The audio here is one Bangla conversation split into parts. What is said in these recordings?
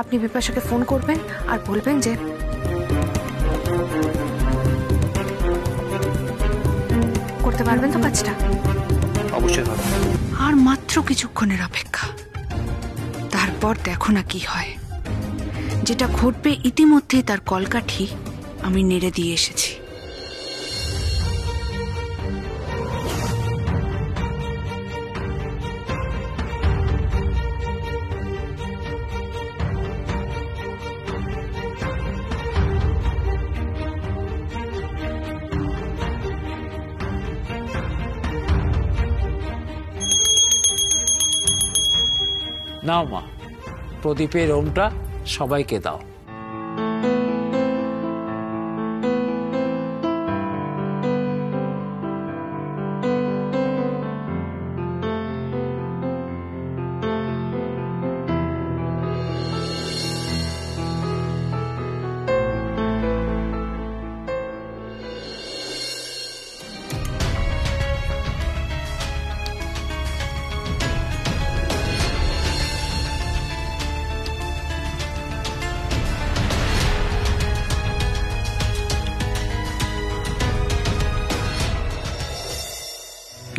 আপনি বিপাশাকে ফোন করবেন আর বলবেন যে করতে পারবেন তো কাজটা? অবশ্যই পারবো। আর মাত্র কিছুক্ষণের অপেক্ষা, তারপর দেখো না কি হয়। যেটা ঘটবে ইতিমধ্যেই তার কলকাঠি আমি নেড়ে দিয়ে এসেছি। নাও মা, প্রদীপের ওমটা সবাইকে দাও।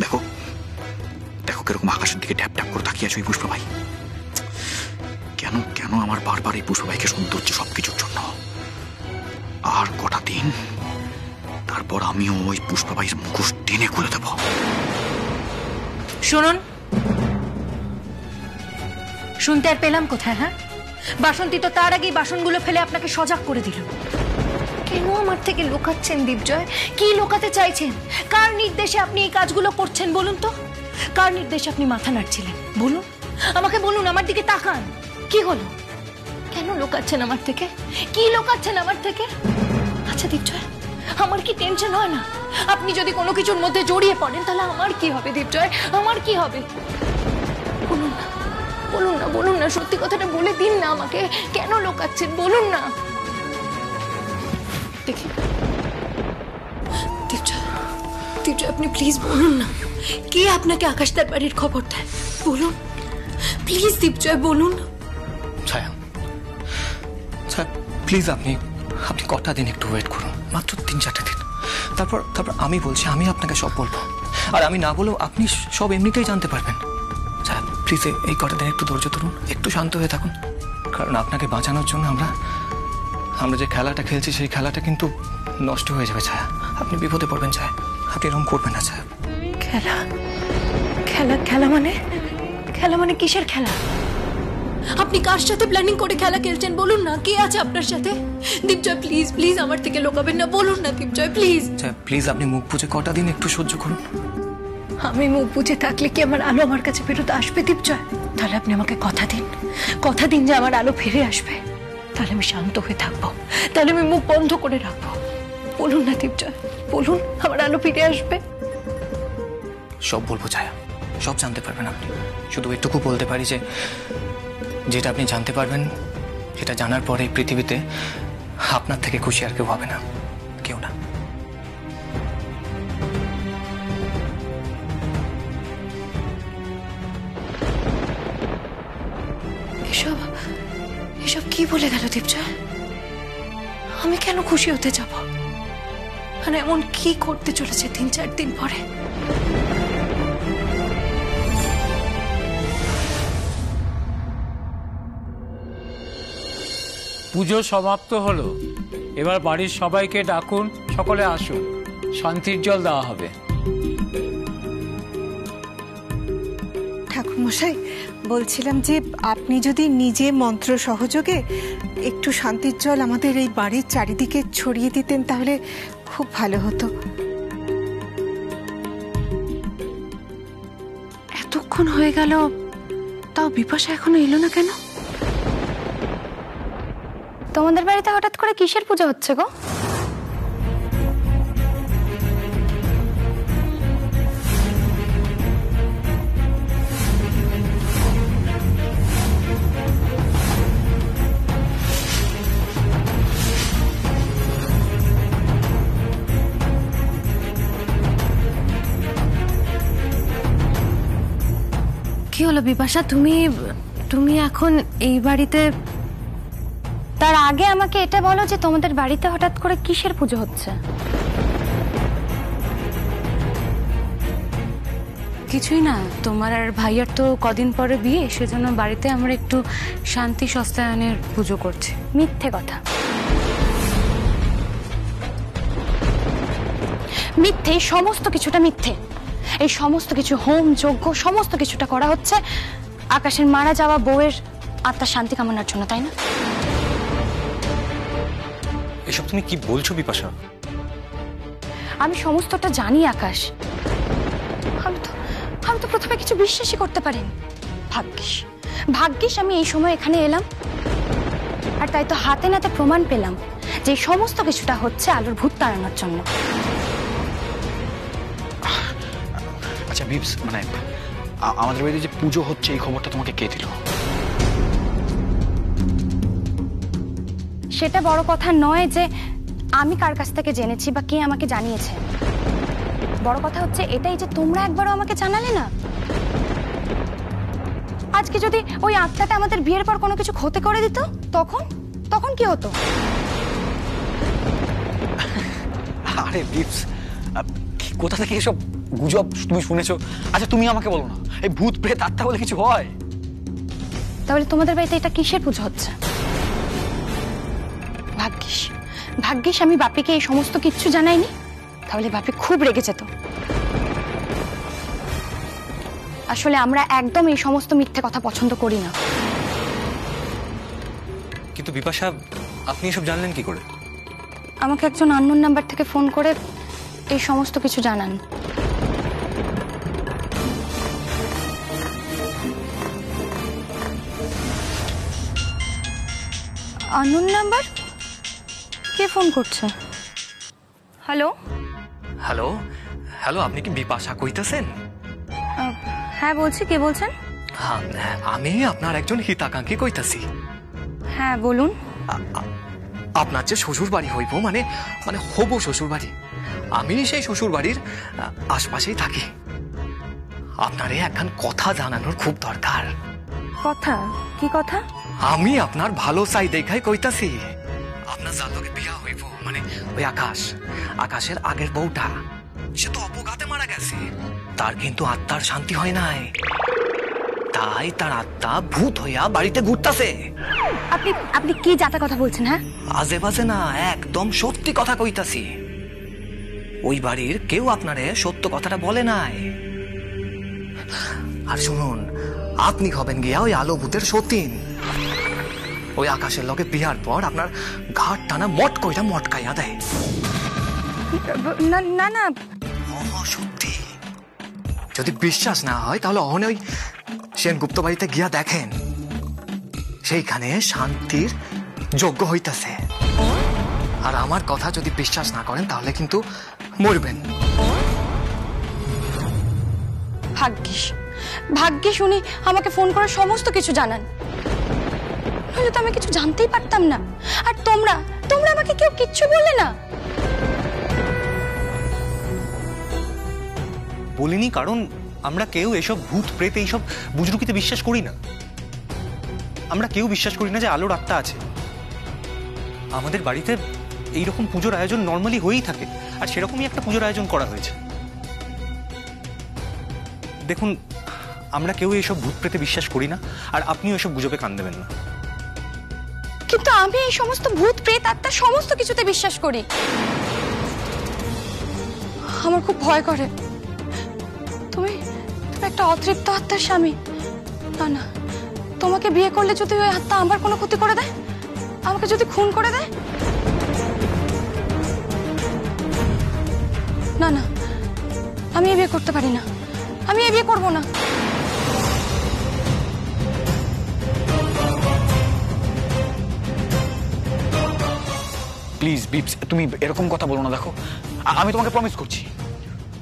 দেখো দেখো কিরকম আকাশের দিকে ট্যাপ ট্যাপ করে তাকিয়ে আছো এই পুষ্পা ভাই। কেন কেন আমার বারবার এই পুষ্পা ভাইকে শুনতে হচ্ছে সবকিছুর জন্য? আর কটা দিন, তারপর আমিও ওই পুষ্পা ভাইয়ের মুখোশ টেনে খুলে দেব। শুনুন, শুনতে আর পেলাম কোথায়? হ্যাঁ, বাসন্তী তো তার আগেই বাসনগুলো ফেলে আপনাকে সজাগ করে দিল। কেন আমার থেকে লুকাচ্ছেন দীপজয়? কি লুকাতে চাইছেন? কার নির্দেশে আপনি এই কাজগুলো করছেন বলুন তো? কার নির্দেশে আপনি মাথা নাড়ছিলেন বলুন? আমাকে বলুন, আমার দিকে তাকান। কি হলো? কেন লুকাচ্ছেন আমার থেকে? কি লুকাচ্ছেন আমার থেকে? আচ্ছা দীপজয়, আমার কি টেনশন হয় না? আপনি যদি কোনো কিছুর মধ্যে জড়িয়ে পড়েন তাহলে আমার কি হবে দীপজয়? আমার কি হবে? বলুন না, বলুন না, বলুন না, সত্যি কথাটা বলে দিন না আমাকে। কেন লুকাচ্ছেন বলুন না। দেখি দীপজয়, দীপজয় আপনি প্লিজ বলুন না, কে আপনাকে আকাশদার বাড়ির খবর দেয়? বলুন প্লিজ দীপজয়, বলুন। ছায়া, ছায়া প্লিজ আপনি কটা দিন একটু ওয়েট করুন, মাত্র 3-4 দিন। তারপর আমি বলছি, আমি আপনাকে সব বলবো। আর আমি না বলেও আপনি সব এমনিতেই জানতে পারবেন। ছায়া প্লিজ এই কটা দিন একটু ধৈর্য ধরুন, একটু শান্ত হয়ে থাকুন। কারণ আপনাকে বাঁচানোর জন্য আমরা যে খেলাটা খেলছি সেই খেলাটা কিন্তু নষ্ট হয়ে যাবে। ছায়া আপনি বিপদে পড়বেন। ছায়া আপনি এরকম করবেন না। ছায়া খেলা খেলা খেলা মানে? খেলা মানে কিসের খেলা? আপনি কার সাথে প্ল্যানিং করে খেলা খেলছেন বলুন না? কে আছে আপনার সাথে? দীপজয় প্লিজ প্লিজ আমার থেকে লুকাবেন না, বলুন না দীপজয় প্লিজ। ছায়া প্লিজ আপনি মুখ বুজে কটা দিন একটু সহ্য করুন। আমি মুখ বুজে থাকলে কি আমার আলো আমার কাছে ফেরত আসবে দীপজয়? তাহলে আপনি আমাকে কথা দিন, কথা দিন যে আমার আলো ফিরে আসবে। তাহলে আমি শান্ত হয়ে থাকবো, তাহলে আমি মুখ বন্ধ করে রাখবো। বলুন না দীপজয়, বলুন আমার আলো ফিরে আসবে। সব বলবো ছায়া, সব জানতে পারবেন আপনি। শুধু এটুকু বলতে পারি যে যেটা আপনি জানতে পারবেন, সেটা জানার পরে পৃথিবীতে আপনার থেকে খুশি আর কেউ হবে না, কেউ না। এসব এসব কি বলে গেল দীপজয়? আমি কেন খুশি হতে যাব? মানে এমন কি করতে চলেছে 3-4 দিন পরে? পুজো সমাপ্ত হলো, এবার বাড়ির সবাইকে ডাকুন, সকলে আসুন, শান্তির জল দেওয়া হবে। ঠাকুরমশাই, বলছিলাম যে আপনি যদি নিজে মন্ত্র সহযোগে একটু শান্তির জল আমাদের এই বাড়ির চারিদিকে ছড়িয়ে দিতেন তাহলে খুব ভালো হতো। এতক্ষণ হয়ে গেল, তাও বিপাশা এখনো এলো না কেন? তোমাদের বাড়িতে হঠাৎ করে কিসের পূজা হচ্ছে গো? কি হলো বিপাশা, তুমি এখন এই বাড়িতে তার আগে আমাকে এটা বলো যে তোমাদের বাড়িতে হঠাৎ করে কিসের পুজো হচ্ছে? কিছুই না, তোমার আর ভাইয়ার তো কদিন পরে বিয়ে, সেজন্য বাড়িতে আমরা একটু শান্তি সস্তায়নের পুজো করছি। মিথ্যে কথা, মিথ্যে, এই সমস্ত কিছুটা মিথ্যে। এই সমস্ত কিছু হোম যজ্ঞ সমস্ত কিছুটা করা হচ্ছে আকাশের মারা যাওয়া বউয়ের আত্মার শান্তি কামনার জন্য, তাই না? এসব তুমি কি বলছো বিপাশা? আমি সমস্তটা জানি আকাশ। আমি তো প্রথমে কিছু বিশ্বাসই করতে পারিনি। ভাগ্যিস আমি এই সময় এখানে এলাম, আর তাই তো হাতে নাতে প্রমাণ পেলাম যে এই সমস্ত কিছুটা হচ্ছে আলোর ভূত তাড়ানোর জন্য। আচ্ছা বিপস, মানে আমাদের বাড়িতে যে পুজো হচ্ছে এই খবরটা তোমাকে কে দিল? সেটা বড় কথা নয় যে আমি কার কাছ থেকে জেনেছি বা কে আমাকে জানিয়েছে। বড় কথা হচ্ছে এটাই যে তোমরা একবারও আমাকে জানালে না। আজকে যদি ওই আত্মাটা আমাদের বিয়ের পর কোনো কিছু ক্ষতি করে দিত, তখন কি হতো? আরে বিপস, কোথা থেকে এসব গুজব তুমি শুনেছো? আচ্ছা তুমি আমাকে বলো না, এই ভূত প্রেত আত্মা বলে কিছু হয়? তাহলে তোমাদের বাড়িতে এটা কিসের পুজো হচ্ছে? ভাগ্যিস আমি বাপিকে এই সমস্ত কিচ্ছু জানাইনি, তাহলে বাপি খুব রেগে যেত। আসলে আমরা একদম এই সমস্ত মিথ্যে কথা পছন্দ করি না। কিন্তু বিপাশা, আপনি এসব জানলেন কি করে? আমাকে একজন আননোন নাম্বার থেকে ফোন করে এই সমস্ত কিছু জানান। Unknown number? কে ফোন করছে? হ্যালো হ্যালো হ্যালো, আপনি কি বিপাশা কইতেছেন? হ্যাঁ বলছি, কে বলছেন? হ্যাঁ, আমি আপনার একজন হিতাকাঙ্ক্ষী কইতাছি। হ্যাঁ বলুন। আপনার যে শ্বশুর বাড়ি হইব, মানে হবো শ্বশুর বাড়ি, আমি সেই শ্বশুর বাড়ির আশপাশেই থাকি। আপনারে একখান কথা জানানোর খুব দরকার। কথা? কি কথা? আমি আপনার ভালো চাই দেখাই কইতাছি। আপনার যার লগে বিয়া হইব, মানে ওই আকাশের আগের বউটা, সে তো অপঘাতে মারা গেছে। তার কিন্তু আত্মার শান্তি হয় নাই, তাই তার আত্মা ভূত হইয়া বাড়িতে ঘুরতাছে। আপনি কি যাতা কথা বলছেন? হ্যাঁ, আজে বাজে না, একদম সত্যি কথা কইতাছি। ওই বাড়ির কেউ আপনারে সত্য কথাটা বলে নাই। আর শুনুন, আপনি হবেন গিয়া ওই আলো ভূতের সতীন। ওই আকাশের লগে বিয়ার পর আপনার ঘাট টানা মটকাইয়া দেয়। না না, সত্যি। যদি বিশ্বাস না হয় তাহলে অহনে ওই সেনগুপ্ত বাড়িতে গিয়া দেখেন, সেইখানে শান্তির যজ্ঞ হইতাছে। আর আমার কথা যদি বিশ্বাস না করেন তাহলে কিন্তু মরবেন। ভাগ্যিস উনি আমাকে ফোন করে সমস্ত কিছু জানান, নইলে তো আমি কিছু জানতেই পারতাম না। আর তোমরা আমাকে কেউ কিচ্ছু বললে না। বলিনি, কারণ আমরা কেউ এসব ভূত প্রেত এইসব বুজরুকিতে বিশ্বাস করি না। আমরা কেউ বিশ্বাস করি না যে আলোর আত্মা আছে। আমাদের বাড়িতে এইরকম পুজোর আয়োজন নর্মালি হয়েই থাকে, আর সেরকমই একটা পুজোর আয়োজন করা হয়েছে। দেখুন, আমরা কেউ এইসব ভূত প্রেতে বিশ্বাস করি না, আর আপনিও এসব গুজবে কান দেবেন না। কিন্তু আমি এই সমস্ত ভূত প্রেত আত্মা সমস্ত কিছুতে বিশ্বাস করি। আমার খুব ভয় করে। তুমি একটা অতৃপ্ত আত্মার স্বামী। না, তোমাকে বিয়ে করলে যদি ওই আত্মা আমার কোনো ক্ষতি করে দেয়, আমাকে যদি খুন করে দেয়, না, আমি এই বিয়ে করতে পারি না। আমি এই বিয়ে করবো না। প্লিজ বিপস, তুমি এরকম কথা বলো না। দেখো, আমি তোমাকে প্রমিস করছি,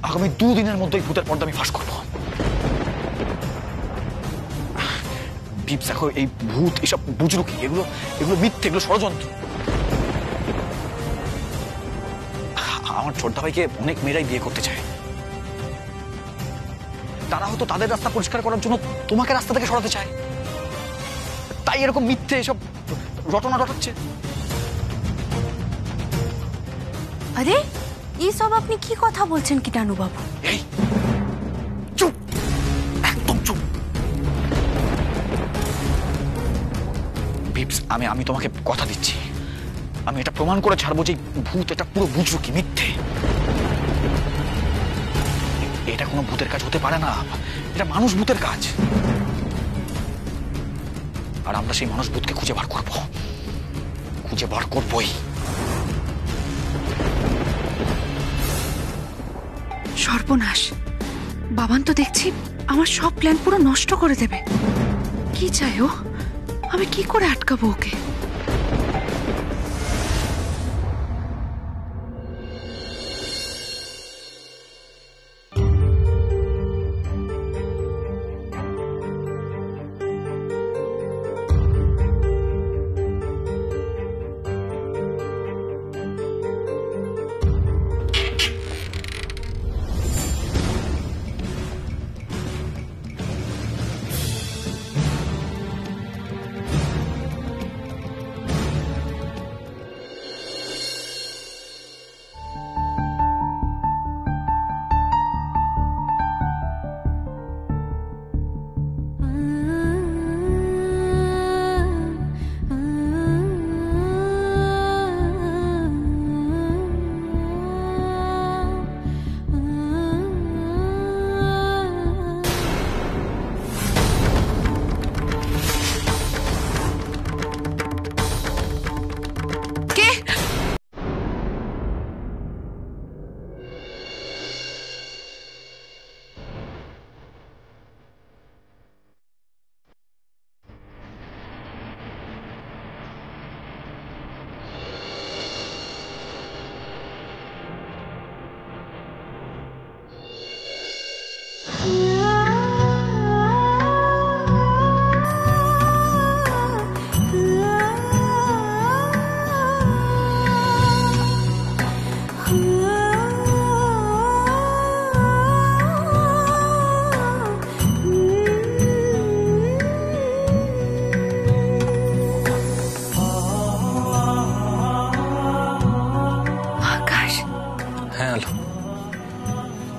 আগামী 2 দিনের মধ্যে এই ভূতের পর্দা আমি ফাঁস করবো। বিপস দেখো, এই ভূত, এসব বুজরুকি, এগুলো মিথ্যে, এগুলো ষড়যন্ত্র। আমার ছোটদা ভাইকে অনেক মেয়েরাই বিয়ে করতে চায়। তারা হয়তো তাদের রাস্তা পরিষ্কার করার জন্য তোমাকে রাস্তা থেকে সরাতে চায়। তাই এরকম মিথ্যে এসব রটনা রটাচ্ছে। আরে এই সব আপনি কি কথা বলছেন কীটাণু বাবু? এই চুপ, একদম চুপ। বিপস, আমি তোমাকে কথা দিচ্ছি, আমি এটা প্রমাণ করে ছাড়বো যে ভূত এটা পুরো বুঝবো কি মিথ্যে। এটা কোনো ভূতের কাজ হতে পারে না, এটা মানুষ ভূতের কাজ। আর আমরা সেই মানুষ ভূতকে খুঁজে বার করবো, খুঁজে বার করবোই। সর্বনাশ, বাবান তো দেখছি আমার সব প্ল্যান পুরো নষ্ট করে দেবে। কি চাই ও? আমি কি করে আটকাবো ওকে?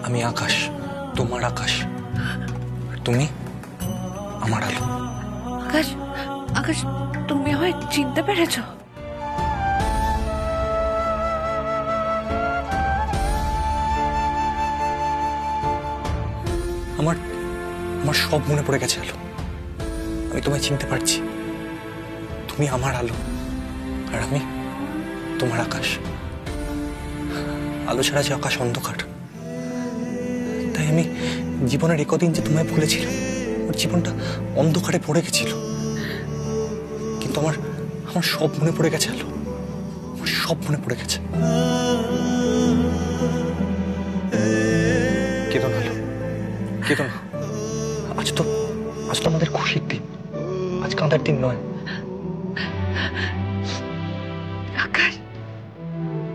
আমি আকাশ, তোমার আকাশ, তুমি আমার আলো। আকাশ, আকাশ, তুমি আমায় চিনতে পেরেছ? আমার আমার সব মনে পড়ে গেছে আলো। আমি তোমায় চিনতে পারছি। তুমি আমার আলো আর আমি তোমার আকাশ। আলো ছাড়া যে আকাশ অন্ধকার। তাই আমি জীবনের একদিন যে তোমায় ভুলেছিলাম, ওর জীবনটা অন্ধকারে পড়ে গেছিল। কিন্তু আমার আমার সব মনে পড়ে গেছে আলো, আমার সব মনে পড়ে গেছে। কেঁদো না আলো, কেঁদো না। আজ তো আমাদের খুশির দিন, আজ কাঁদার দিন নয়। আকাশ,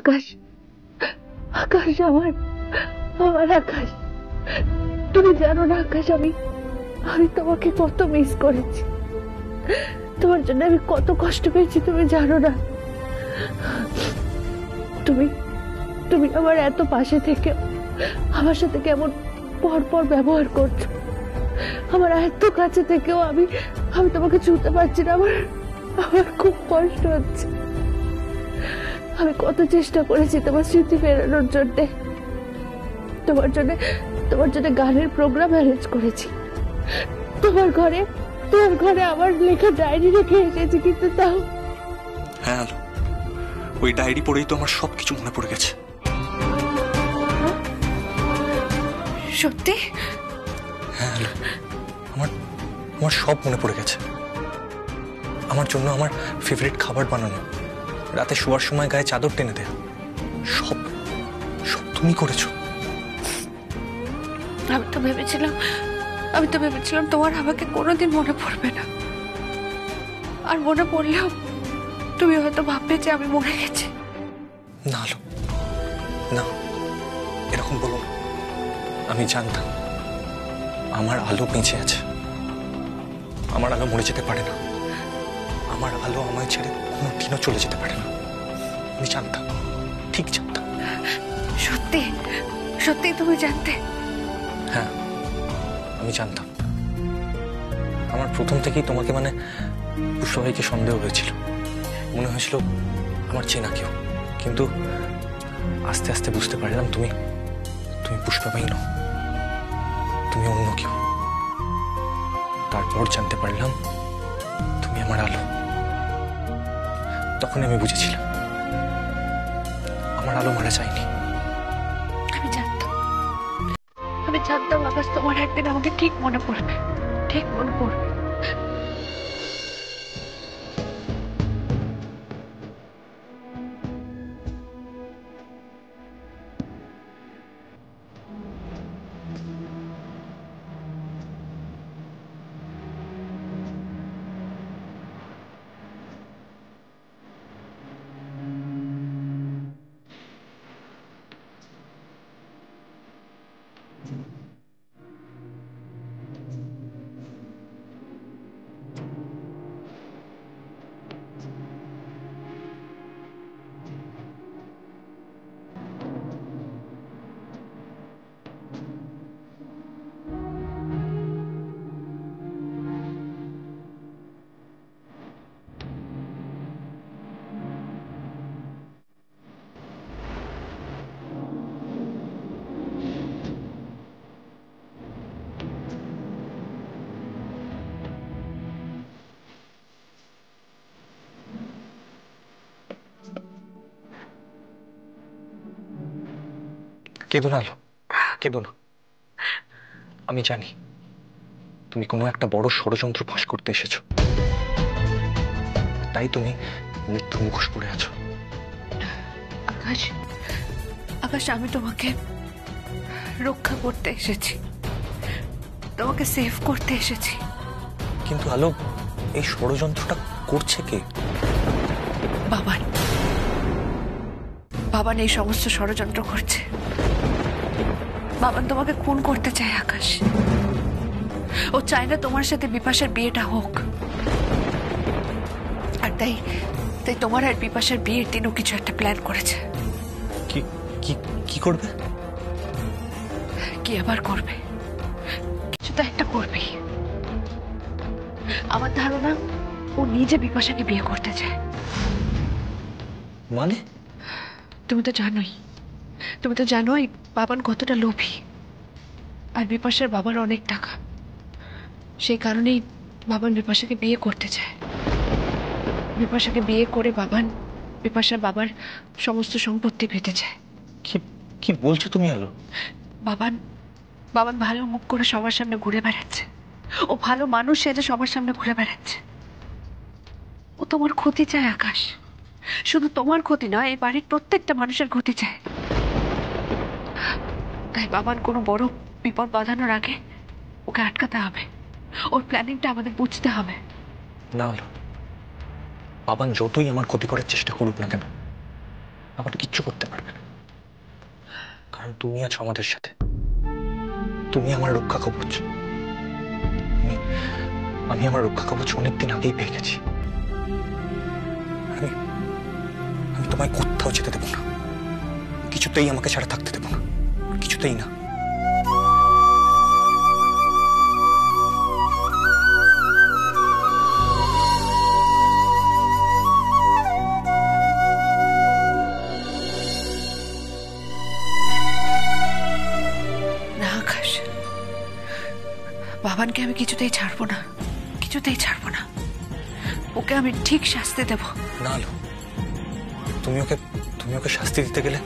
আকাশ, আকাশ, আমার আকাশ, তুমি জানো না আকাশ, আমি তোমাকে কত মিস করেছি। তোমার জন্য আমি কত কষ্ট পেয়েছি তুমি জানো না। তুমি আমার এত পাশে থেকে আমার সাথে কেমন পরপর ব্যবহার করছো। আমার এত কাছে থেকেও আমি তোমাকে ছুঁতে পারছি না। আমার খুব কষ্ট হচ্ছে। আমি কত চেষ্টা করেছি তোমার স্মৃতি ফেরানোর জন্য। তোমার জন্য গানের প্রোগ্রাম অ্যারেঞ্জ করেছি। তোমার ঘরে আমার লেখা ডায়েরি রেখে এসেছি, কিন্তু তাও। হ্যাঁ আলো, ওই ডায়েরি পড়েই তো আমার সবকিছু মনে পড়ে গেছে। সত্যি? হ্যাঁ আলো, আমার আমার সব মনে পড়ে গেছে। আমার জন্য আমার ফেভারিট খাবার বানানো, রাতে শোয়ার সময় গায়ে চাদর টেনে দেয়া, সব সব তুমি করেছো। আমি তো ভেবেছিলাম তোমার আমাকে কোনোদিন মনে পড়বে না, আর মনে পড়লেও তুমি হয়তো ভাববে যে আমি মরে গেছি। না আলো, না, এরকম বলো না। আমি জানতাম আমার আলো বেঁচে আছে, আমার আলো মরে যেতে পারে না, আমার আলো আমায় ছেড়ে কোনোদিনও চলে যেতে পারে না। আমি জানতাম, ঠিক জানতাম। সত্যি সত্যি তুমি জানতে? হ্যাঁ, আমি জানতাম। আমার প্রথম থেকেই তোমাকে মানে পুষ্পভাইকে সন্দেহ হয়েছিল, মনে হয়েছিল আমার চেনা কেউ, কিন্তু আস্তে আস্তে বুঝতে পারলাম তুমি পুষ্পভাই নও, তুমি অন্য কেউ। তারপর জানতে পারলাম তুমি আমার আলো। তখন আমি বুঝেছিলাম আমার আলো মারা যায়নি। আমি জানতাম আকাশ তোমার একদিন আমাকে ঠিক মনে পড়বে, ঠিক মনে পড়বে। কেঁদো না আলো, কেঁদো না। আমি জানি তুমি কোনো একটা বড় ষড়যন্ত্র ফাঁস করতে এসেছো, তাই তুমি মৃত্যু মুখোশ পড়ে আছো। আকাশ, আমি তোমাকে রক্ষা করতে এসেছি, তোমাকে সেভ করতে এসেছি। কিন্তু আলো, এই ষড়যন্ত্রটা করছে কে? বাবান এই সমস্ত ষড়যন্ত্র করছে। বাবান তোমাকে খুন করতে চায় আকাশ। ও চায় না তোমার সাথে বিপাশার বিয়েটা হোক, আর তাই তোমার আর বিপাশার বিয়ের দিনও কিছু একটা প্ল্যান করেছে। কি করবে? কি আবার করবে? কিছু তো একটা করবেই। আমার ধারণা ও নিজে বিপাশাকে বিয়ে করতে চায়। মানে? তুমি তো জানোই বাবান কতটা লোভী, আর বিপাশার বাবার অনেক টাকা। সেই কারণেই বাবান বিপাশাকে বিয়ে করতে চায়। বিপাশাকে বিয়ে করে বিপাশার বাবার সমস্ত সম্পত্তি পেতে চায়। কি বলছো তুমি আলো? বাবান ভালো মুখ করে সবার সামনে ঘুরে বেড়াচ্ছে। ও ভালো মানুষ সেজে সবার সামনে ঘুরে বেড়াচ্ছে। ও তোমার ক্ষতি চায় আকাশ, শুধু তোমার ক্ষতি নয়, এই বাড়ির প্রত্যেকটা মানুষের ক্ষতি চায়। তাই বাবান কোনো বড় বিপদ বাঁধানোর আগে ওকে আটকাতে হবে। ওর প্ল্যানিংটা আমাদের বুঝতে হবে। না হলো, বাবান যতই আমার ক্ষতি করার চেষ্টা করুক না কেন, আমার কিচ্ছু করতে পারবে না, কারণ তুমি আছো আমাদের সাথে। তুমি আমার রক্ষা কবচ। আমি আমার রক্ষা কবচ অনেকদিন আগেই পেয়ে গেছি। আমি তোমায় কোথাও যেতে দেবো না, কিছুতেই আমাকে ছাড়া থাকতে দেবো না, কিছুতেই না। বাবানকে আমি কিছুতেই ছাড়বো না, ওকে আমি ঠিক শাস্তি দেব। না আলো, তুমি ওকে শাস্তি দিতে গেলে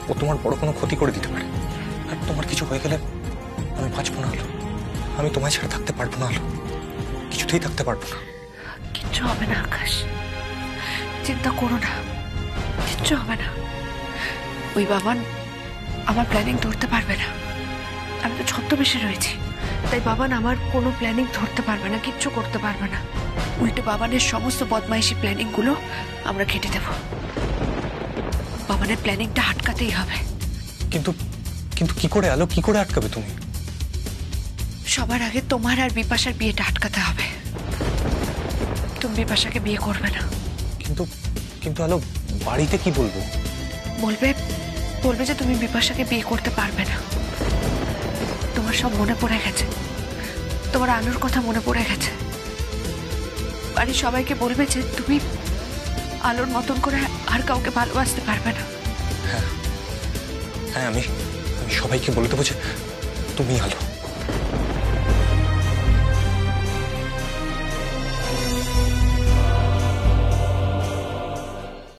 ও তোমার বড় কোনো ক্ষতি করে দিতে পারে, আর তোমার কিছু হয়ে গেলে আমি বাঁচবো না আলো, আমি তোমায় ছেড়ে থাকতে পারবো না আলো, কিছুতেই থাকতে পারবো না। কিচ্ছু হবে না আকাশ, চিন্তা করো না, কিচ্ছু হবে না। ওই বাবান আমার প্ল্যানিং ধরতে পারবে না, আমি তো ছদ্মবেশে রয়েছি, তাই বাবান আমার কোনো প্ল্যানিং ধরতে পারবে না, কিচ্ছু করতে পারবে না। উল্টে বাবানের সমস্ত বদমাইশি প্ল্যানিং গুলো আমরা কেটে দেব। বাবানের প্ল্যানিংটা আটকাতেই হবে। কিন্তু কিন্তু কি করে আলো, কি করে আটকাবে তুমি? সবার আগে তোমার আর বিপাশার বিয়েটা আটকাতে হবে। তুমি বিপাশাকে বিয়ে করবে না। কিন্তু কিন্তু আলো, বাড়িতে কি বলবো? বলবে বলবে যে তুমি বিপাশাকে বিয়ে করতে পারবে না। তোমার সব মনে পড়ে গেছে, তোমার আলোর কথা মনে পড়ে গেছে। বাড়ির সবাইকে বলবে যে তুমি আলোর মতন করে আর কাউকে ভালোবাসতে পারবে না। হ্যাঁ, আমি সবাইকে বলে দেবো যে তুমি আলো।